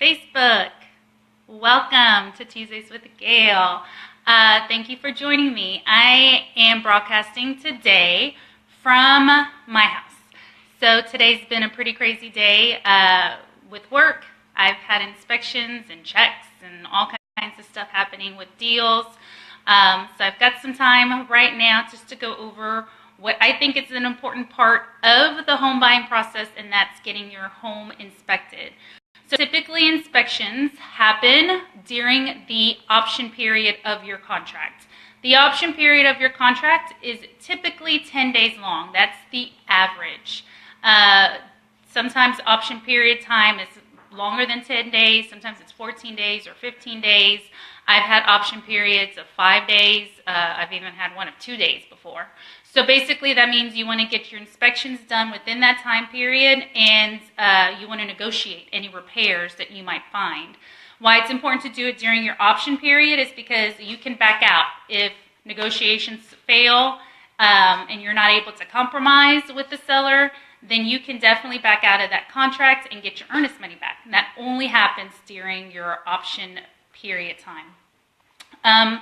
Facebook. Welcome to Tuesdays with Gail. Thank you for joining me. I am broadcasting today from my house. So today's been a pretty crazy day with work. I've had inspections and checks and all kinds of stuff happening with deals. So I've got some time right now just to go over what I think is an important part of the home buying process, and that's getting your home inspected. So typically inspections happen during the option period of your contract. The option period of your contract is typically 10 days long. That's the average. Sometimes option period time is longer than 10 days. Sometimes it's 14 days or 15 days. I've had option periods of 5 days. I've even had one of 2 days before. So basically that means you want to get your inspections done within that time period, and you want to negotiate any repairs that you might find. Why it's important to do it during your option period is because you can back out if negotiations fail and you're not able to compromise with the seller. Then you can definitely back out of that contract and get your earnest money back. And that only happens during your option period time.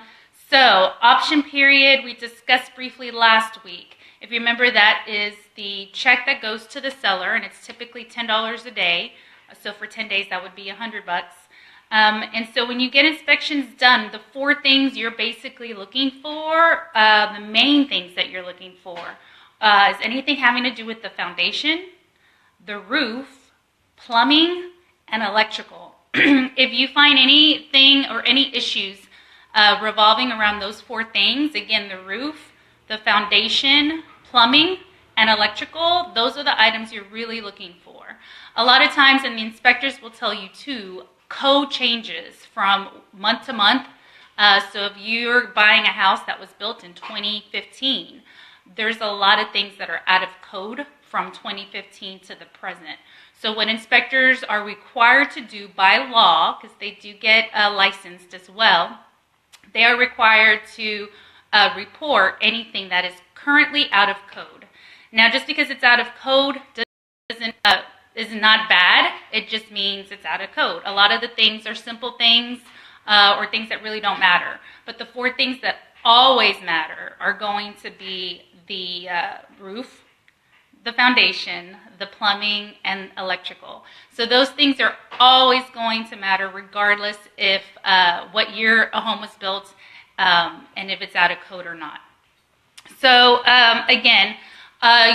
So option period, we discussed briefly last week. If you remember, that is the check that goes to the seller, and it's typically $10 a day. So for 10 days, that would be $100. And so when you get inspections done, the 4 things you're basically looking for, the main things that you're looking for, is anything having to do with the foundation, the roof, plumbing, and electrical. If you find anything or any issues revolving around those 4 things, again, the roof, the foundation, plumbing, and electrical, those are the items you're really looking for. A lot of times, and the inspectors will tell you too, code changes from month to month. So if you're buying a house that was built in 2015, there's a lot of things that are out of code from 2015 to the present. So what inspectors are required to do by law, because they do get licensed as well, they are required to report anything that is currently out of code. Now, just because it's out of code is not bad. It just means it's out of code. A lot of the things are simple things or things that really don't matter. But the 4 things that always matter are going to be the roof, the foundation, the plumbing, and electrical. So those things are always going to matter regardless if what year a home was built and if it's out of code or not. So again,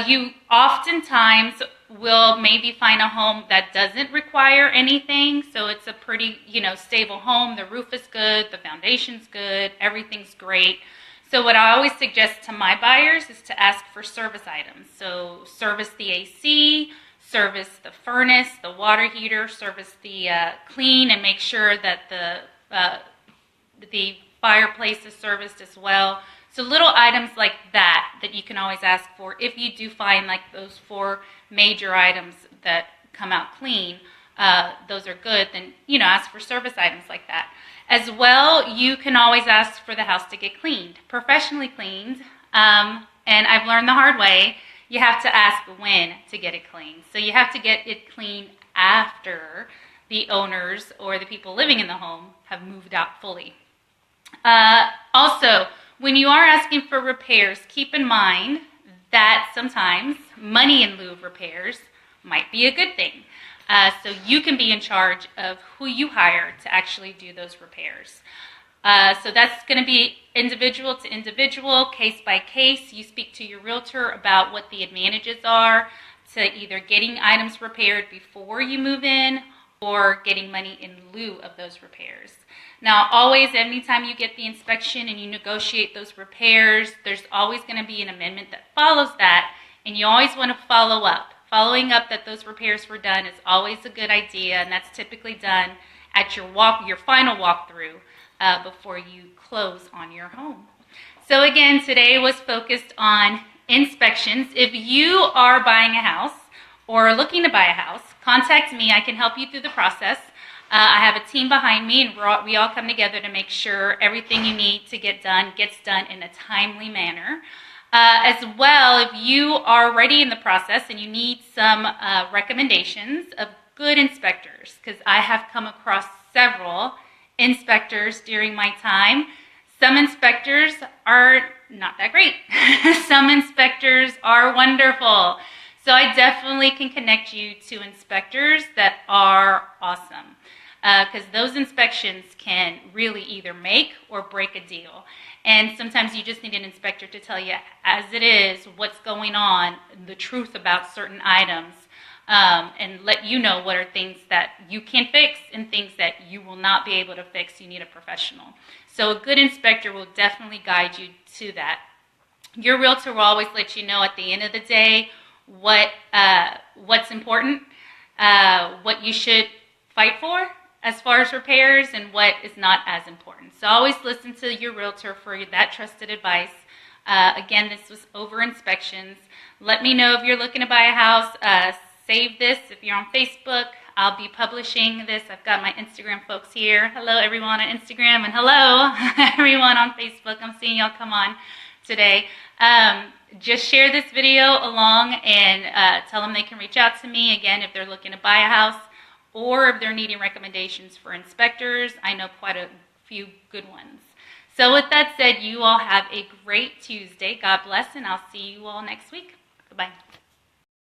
you oftentimes will maybe find a home that doesn't require anything. So it's a pretty, stable home. The roof is good, the foundation's good, everything's great. So what I always suggest to my buyers is to ask for service items. So service the AC, service the furnace, the water heater, service the clean, and make sure that the fireplace is serviced as well. So little items like that you can always ask for. If you do find like those 4 major items that come out clean, those are good, then ask for service items like that. As well, you can always ask for the house to get cleaned, professionally cleaned. And I've learned the hard way, you have to ask when to get it cleaned. So you have to get it cleaned after the owners or the people living in the home have moved out fully. Also, when you are asking for repairs, keep in mind that sometimes money in lieu of repairs might be a good thing. So you can be in charge of who you hire to actually do those repairs. So that's going to be individual to individual, case by case. You speak to your realtor about what the advantages are to either getting items repaired before you move in or getting money in lieu of those repairs. Now, always, anytime you get the inspection and you negotiate those repairs, there's always going to be an amendment that follows that, and you always want to follow up. Following up that those repairs were done is always a good idea, and that's typically done at your final walkthrough before you close on your home. So again, today was focused on inspections. If you are buying a house or looking to buy a house, contact me. I can help you through the process. I have a team behind me, and we all come together to make sure everything you need to get done gets done in a timely manner. As well, if you are already in the process and you need some recommendations of good inspectors, because I have come across several inspectors during my time. Some inspectors are not that great. Some inspectors are wonderful. So I definitely can connect you to inspectors that are awesome, because those inspections can really either make or break a deal. And sometimes you just need an inspector to tell you as it is what's going on, the truth about certain items, and let you know what are things that you can fix and things that you will not be able to fix. You need a professional. So a good inspector will definitely guide you to that. Your realtor will always let you know at the end of the day what's important, what you should fight for as far as repairs, and what is not as important. So always listen to your realtor for that trusted advice. Again, this was Over Inspections. Let me know if you're looking to buy a house. Save this if you're on Facebook. I'll be publishing this. I've got my Instagram folks here. Hello, everyone on Instagram, and hello, everyone on Facebook. I'm seeing y'all come on today. Just share this video along and tell them they can reach out to me, again, if they're looking to buy a house or if they're needing recommendations for inspectors. I know quite a few good ones. So with that said, you all have a great Tuesday. God bless, and I'll see you all next week. Goodbye.